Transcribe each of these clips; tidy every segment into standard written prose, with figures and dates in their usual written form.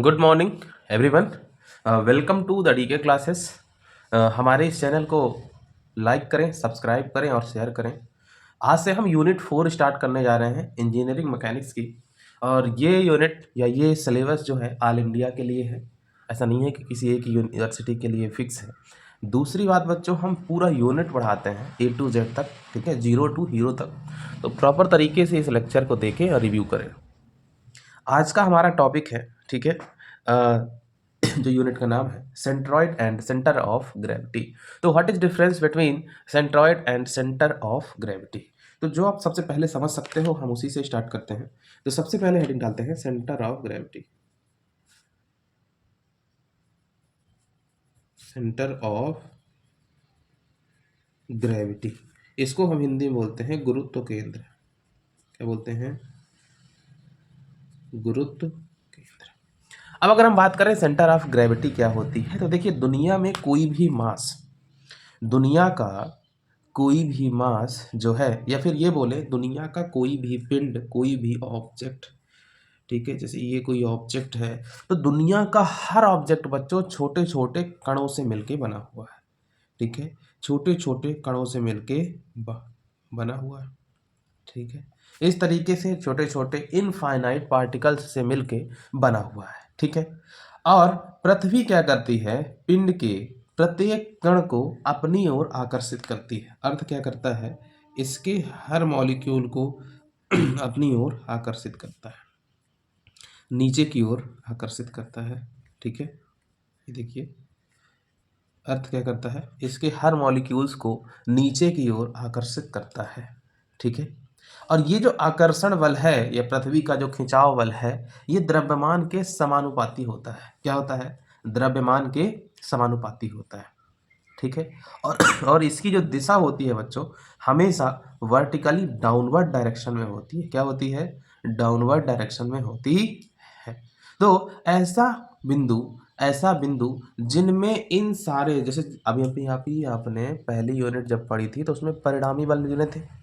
Good morning everyone. Welcome to the DK classes. हमारे इस channel को लाइक करें, सब्सक्राइब करें और शेयर करें। आज से हम यूनिट 4 स्टार्ट करने जा रहे हैं इंजीनियरिंग मैकेनिक्स की। और ये यूनिट या ये सिलेबस जो है ऑल इंडिया के लिए है, ऐसा नहीं है कि किसी एक यूनिवर्सिटी के लिए फिक्स है। दूसरी बात बच्चों, हम पूरा यूनिट पढ़ाते हैं A to Z तक, ठीक है, 0 to हीरो तक। तो प्रॉपर तरीके से इस लेक्चर को देखें और रिव्यू करें। आज का हमारा टॉपिक है, ठीक है, जो यूनिट का नाम है centroid and centre of gravity. तो what is difference between centroid and centre of gravity. तो जो आप सबसे पहले समझ सकते हो हम उसी से स्टार्ट करते हैं। तो सबसे पहले हेडिंग डालते हैं centre of gravity. Centre of gravity, इसको हम हिंदी में बोलते हैं गुरुत्व केंद्र। क्या बोलते हैं? गुरुत्व केंद्र। अब अगर हम बात करें सेंटर ऑफ ग्रेविटी क्या होती है, तो देखिए दुनिया में कोई भी मास, दुनिया का कोई भी मास जो है, या फिर ये बोले दुनिया का कोई भी पिंड, कोई भी ऑब्जेक्ट, ठीक है, जैसे ये कोई ऑब्जेक्ट है, तो दुनिया का हर ऑब्जेक्ट बच्चों छोटे छोटे कणों से मिलके बना हुआ है। ठीक है, छोटे छोटे कणों से मिलके बना हुआ है। ठीक है, इस तरीके से छोटे छोटे इनफाइनाइट पार्टिकल्स से मिलके बना हुआ है। ठीक है, और पृथ्वी क्या करती है? पिंड के प्रत्येक कण को अपनी ओर आकर्षित करती है। अर्थ क्या करता है? इसके हर मॉलिक्यूल को अपनी ओर आकर्षित करता है, नीचे की ओर आकर्षित करता है। ठीक है, ये देखिए, अर्थ क्या करता है? इसके हर मॉलिक्यूल्स को नीचे की ओर आकर्षित करता है। ठीक है, और ये जो आकर्षण बल है या पृथ्वी का जो खिंचाव बल है, ये द्रव्यमान के समानुपाती होता है। क्या होता है? द्रव्यमान के समानुपाती होता है। ठीक है, और इसकी जो दिशा होती है बच्चों, हमेशा वर्टिकली डाउनवर्ड डायरेक्शन में होती है। क्या होती है? डाउनवर्ड डायरेक्शन में होती है। तो ऐसा बिंदु जिनमें इन सारे, जैसे अभी आपने पहली यूनिट जब पढ़ी थी तो उसमें परिणामी बल गिने थे।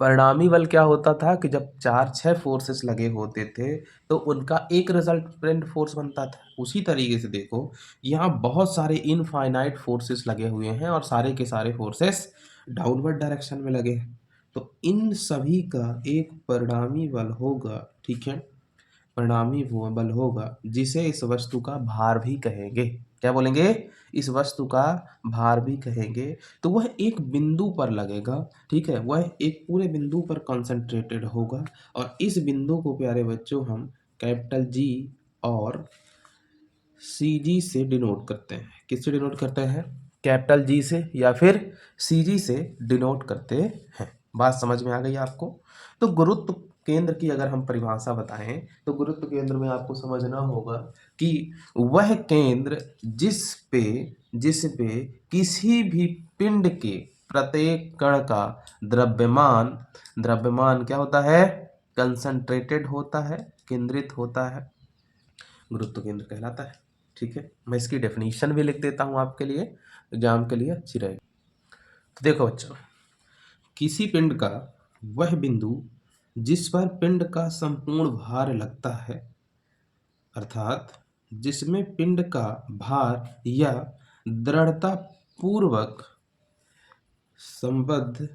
परिणामी बल क्या होता था कि जब 4-6 फोर्सेस लगे होते थे तो उनका एक रिजल्टेंट फोर्स बनता था। उसी तरीके से देखो, यहाँ बहुत सारे इनफाइनाइट फोर्सेस लगे हुए हैं और सारे के सारे फोर्सेस डाउनवर्ड डायरेक्शन में लगे हैं। तो इन सभी का एक परिणामी बल होगा। ठीक है, परिणामी वो बल होगा जिसे इस वस्तु का भार भी कहेंगे। क्या बोलेंगे? इस वस्तु का भार भी कहेंगे। तो वह एक बिंदु पर लगेगा। ठीक है, वह एक पूरे बिंदु पर कंसंट्रेटेड होगा और इस बिंदु को प्यारे बच्चों हम कैपिटल जी और सी जी से डिनोट करते हैं। किससे डिनोट करते हैं? कैपिटल जी से या फिर सी जी से डिनोट करते हैं। बात समझ में आ गई आपको? तो गुरुत्व केंद्र की अगर हम परिभाषा बताएं तो गुरुत्व केंद्र में आपको समझना होगा कि वह केंद्र जिस पे किसी भी पिंड के प्रत्येक कण का द्रव्यमान क्या होता है? कंसंट्रेटेड होता है, केंद्रित होता है, गुरुत्व केंद्र कहलाता है। ठीक है, मैं इसकी डेफिनेशन भी लिख देता हूं आपके लिए, एग्जाम के लिए अच्छी रहेगी। तो देखो बच्चों, किसी पिंड का वह बिंदु जिस पर पिंड का संपूर्ण भार लगता है, अर्थात जिसमें पिंड का भार या दृढ़ता पूर्वक संबद्ध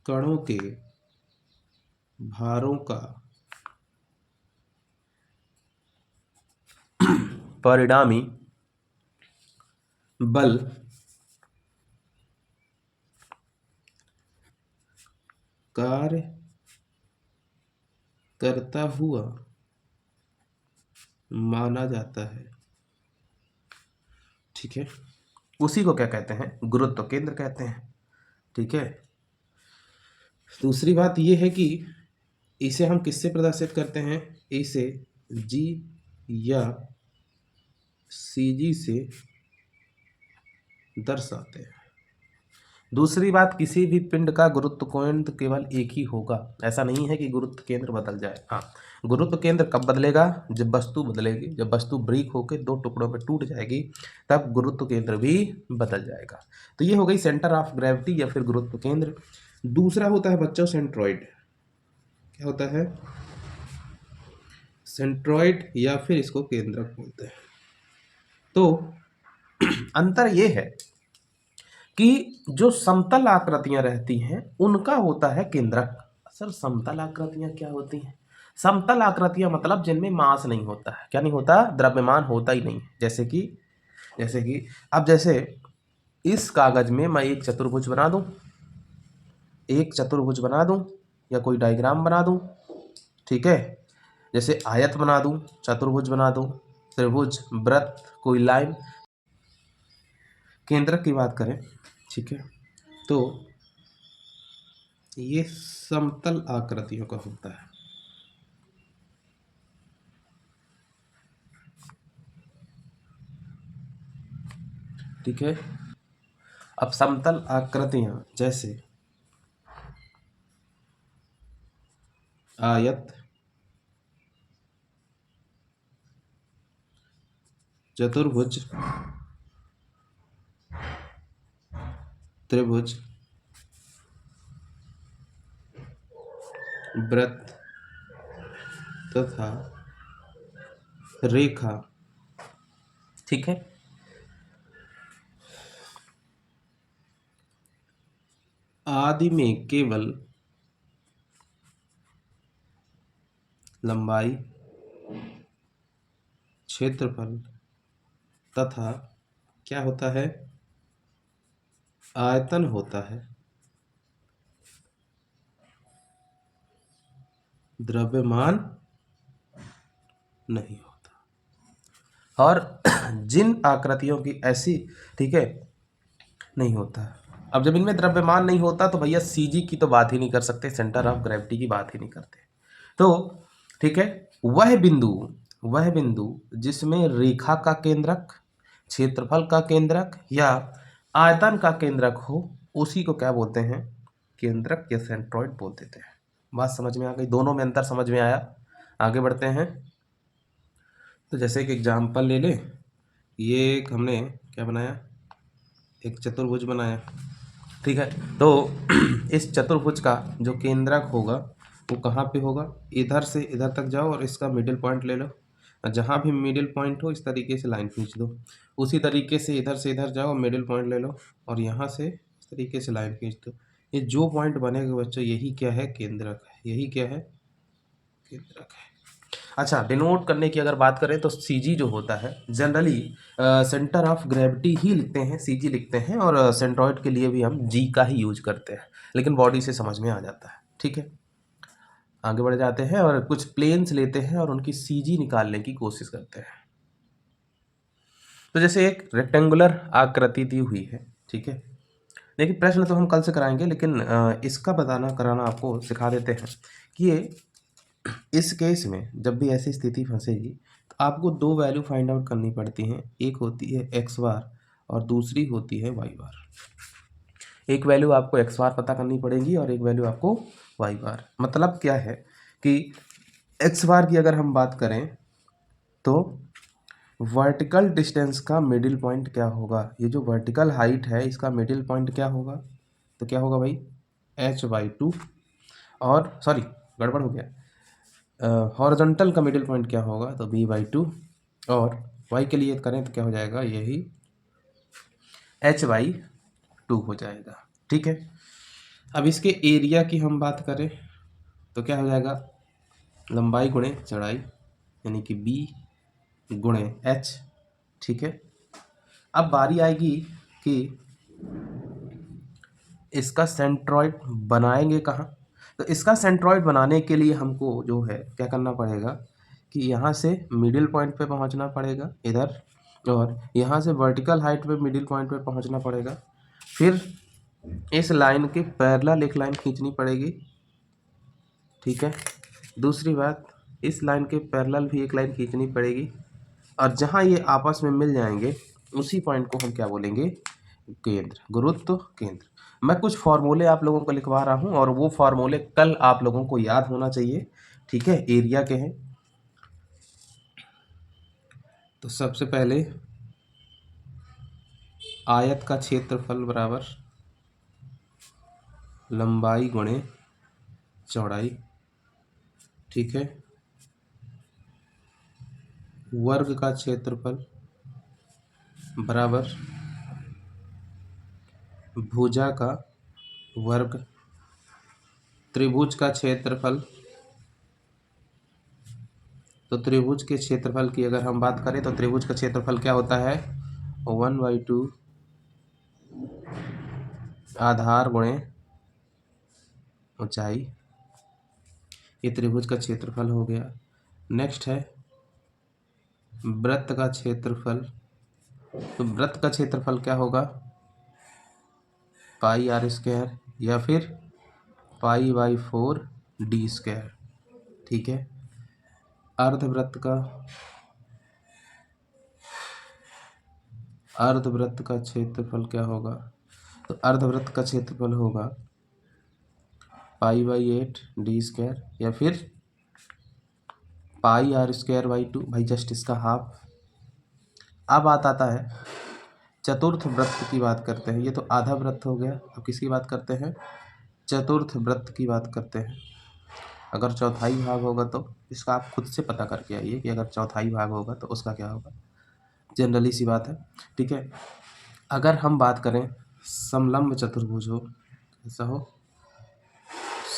कणों के भारों का परिणामी बल कार्य करता हुआ माना जाता है। ठीक है, उसी को क्या कहते हैं? गुरुत्व केंद्र कहते हैं। ठीक है, दूसरी बात यह है कि इसे हम किससे प्रदर्शित करते हैं? इसे जी या सी जी से दर्शाते हैं। दूसरी बात, किसी भी पिंड का गुरुत्व केंद्र केवल एक ही होगा। ऐसा नहीं है कि गुरुत्व केंद्र बदल जाए। हाँ, गुरुत्व केंद्र कब बदलेगा? जब वस्तु बदलेगी, जब वस्तु ब्रेक होकर 2 टुकड़ों में टूट जाएगी, तब गुरुत्व केंद्र भी बदल जाएगा। तो ये हो गई सेंटर ऑफ ग्रेविटी या फिर गुरुत्व केंद्र। दूसरा होता है बच्चों सेंट्रॉइड। क्या होता है? सेंट्रॉइड या फिर इसको केंद्रक बोलते हैं। तो अंतर ये है कि जो समतल आकृतियां रहती हैं उनका होता है केंद्रक। सर समतल आकृतियां क्या होती हैं? समतल आकृतियां मतलब जिनमें मास नहीं होता है। क्या नहीं होता? द्रव्यमान होता ही नहीं। जैसे कि अब जैसे इस कागज में मैं एक चतुर्भुज बना दूं, या कोई डायग्राम बना दूं, ठीक है, जैसे आयत बना दूं, चतुर्भुज बना दूं, त्रिभुज, वृत्त, कोई लाइन। केंद्रक की बात करें, ठीक है, तो ये समतल आकृतियों का होता है। ठीक है। अब समतल आकृतियां जैसे आयत, चतुर्भुज, त्रिभुज, वृत्त तथा रेखा, ठीक है, आदि में केवल लंबाई, क्षेत्रफल तथा क्या होता है? आयतन होता है। द्रव्यमान नहीं होता। और जिन आकृतियों की ऐसी, ठीक है, नहीं होता। अब जब इनमें द्रव्यमान नहीं होता तो भैया सीजी की तो बात ही नहीं कर सकते, सेंटर ऑफ ग्रेविटी की बात ही नहीं करते। तो ठीक है, वह बिंदु जिसमें रेखा का केंद्रक, क्षेत्रफल का केंद्रक या आयतन का केंद्रक हो, उसी को क्या बोलते हैं? केंद्रक या सेंट्रॉइड बोल देते हैं। बात समझ में आ गई? दोनों में अंतर समझ में आया? आगे बढ़ते हैं। तो जैसे एक एग्जाम्पल ले ले, ये एक हमने क्या बनाया? एक चतुर्भुज बनाया, ठीक है। तो इस चतुर्भुज का जो केंद्रक होगा वो कहाँ पे होगा? इधर से इधर तक जाओ और इसका मिडिल पॉइंट ले लो, और जहाँ भी मिडिल पॉइंट हो इस तरीके से लाइन खींच दो। उसी तरीके से इधर से इधर जाओ, मिडिल पॉइंट ले लो और यहाँ से इस तरीके से लाइन खींच दो। ये जो पॉइंट बनेगा बच्चों, यही क्या है? केंद्रक है। यही क्या है? केंद्रक है। अच्छा, डिनोट करने की अगर बात करें तो सीजी जो होता है जनरली सेंटर ऑफ ग्रेविटी ही लिखते हैं, सीजी लिखते हैं, और सेंट्रॉइड के लिए भी हम जी का ही यूज करते हैं, लेकिन बॉडी से समझ में आ जाता है। ठीक है, आगे बढ़ जाते हैं और कुछ प्लेन्स लेते हैं और उनकी सीजी निकालने की कोशिश करते हैं। तो जैसे एक रेक्टेंगुलर आकृति दी हुई है, ठीक है। देखिए प्रश्न तो हम कल से कराएंगे, लेकिन इसका बताना कराना आपको सिखा देते हैं कि ये इस केस में जब भी ऐसी स्थिति फंसेगी तो आपको दो वैल्यू फाइंड आउट करनी पड़ती हैं। एक होती है एक्स बार और दूसरी होती है वाई बार। एक वैल्यू आपको एक्स बार पता करनी पड़ेगी और एक वैल्यू आपको वाई बार। मतलब क्या है कि एक्स बार की अगर हम बात करें तो वर्टिकल डिस्टेंस का मिडिल पॉइंट क्या होगा? ये जो वर्टिकल हाइट है इसका मिडिल पॉइंट क्या होगा? तो क्या होगा भाई? h/2। और सॉरी, गड़बड़ हो गया, हॉरिजॉन्टल का मिडिल पॉइंट क्या होगा? तो b/2। और y के लिए करें तो क्या हो जाएगा? यही h/2 हो जाएगा। ठीक है, अब इसके एरिया की हम बात करें तो क्या हो जाएगा? लंबाई गुणे चौड़ाई, यानी कि b गुणे h। ठीक है, अब बारी आएगी कि इसका सेंट्रॉइड बनाएंगे कहाँ। तो इसका सेंट्रॉइड बनाने के लिए हमको जो है क्या करना पड़ेगा कि यहाँ से मिडिल पॉइंट पे पहुँचना पड़ेगा इधर, और यहाँ से वर्टिकल हाइट पे मिडिल पॉइंट पे पहुँचना पड़ेगा। फिर इस लाइन के पैरेलल एक लाइन खींचनी पड़ेगी। ठीक है, दूसरी बात, इस लाइन के पैरेलल भी एक लाइन खींचनी पड़ेगी, और जहाँ ये आपस में मिल जाएंगे उसी पॉइंट को हम क्या बोलेंगे? केंद्र, गुरुत्व केंद्र। मैं कुछ फार्मूले आप लोगों को लिखवा रहा हूँ और वो फार्मूले कल आप लोगों को याद होना चाहिए। ठीक है, एरिया के हैं। तो सबसे पहले आयत का क्षेत्रफल बराबर लंबाई गुणे चौड़ाई, ठीक है। वर्ग का क्षेत्रफल बराबर भुजा का वर्ग। त्रिभुज का क्षेत्रफल, तो त्रिभुज के क्षेत्रफल की अगर हम बात करें तो त्रिभुज का क्षेत्रफल क्या होता है, 1/2 आधार गुणे ऊंचाई। ये त्रिभुज का क्षेत्रफल हो गया। नेक्स्ट है वृत्त का क्षेत्रफल। तो वृत्त का क्षेत्रफल क्या होगा, पाई आर स्क्वायर या फिर पाई/4 d², ठीक है। अर्धवृत्त का क्षेत्रफल क्या होगा, तो अर्धवृत्त का क्षेत्रफल होगा पाई/8 d² या फिर पाई r²/2, भाई जस्ट इसका हाफ। अब बात आता है चतुर्थ वृत्त की बात करते हैं। ये तो आधा वृत्त हो गया। अब किसकी बात करते हैं, चतुर्थ वृत्त की बात करते हैं। अगर चौथाई भाग होगा तो इसका आप खुद से पता करके आइए कि अगर चौथाई भाग होगा तो उसका क्या होगा, जनरली सी बात है, ठीक है। अगर हम बात करें समलंब चतुर्भुज हो, कैसा हो,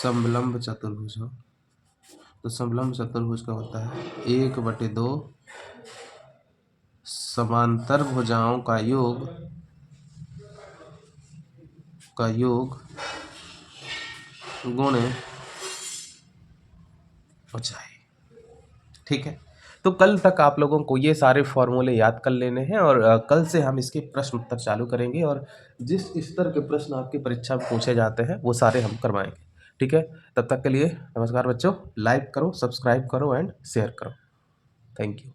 समलंब चतुर्भुज हो, तो समलंब चतुर्भुज का होता है 1/2 समांतर भुजाओं का योग गुणे ऊंचाई, ठीक है। तो कल तक आप लोगों को ये सारे फॉर्मूले याद कर लेने हैं और कल से हम इसके प्रश्न उत्तर चालू करेंगे और जिस स्तर के प्रश्न आपकी परीक्षा में पूछे जाते हैं वो सारे हम करवाएंगे, ठीक है। तब तक के लिए नमस्कार बच्चों, लाइक करो, सब्सक्राइब करो एंड शेयर करो। Thank you.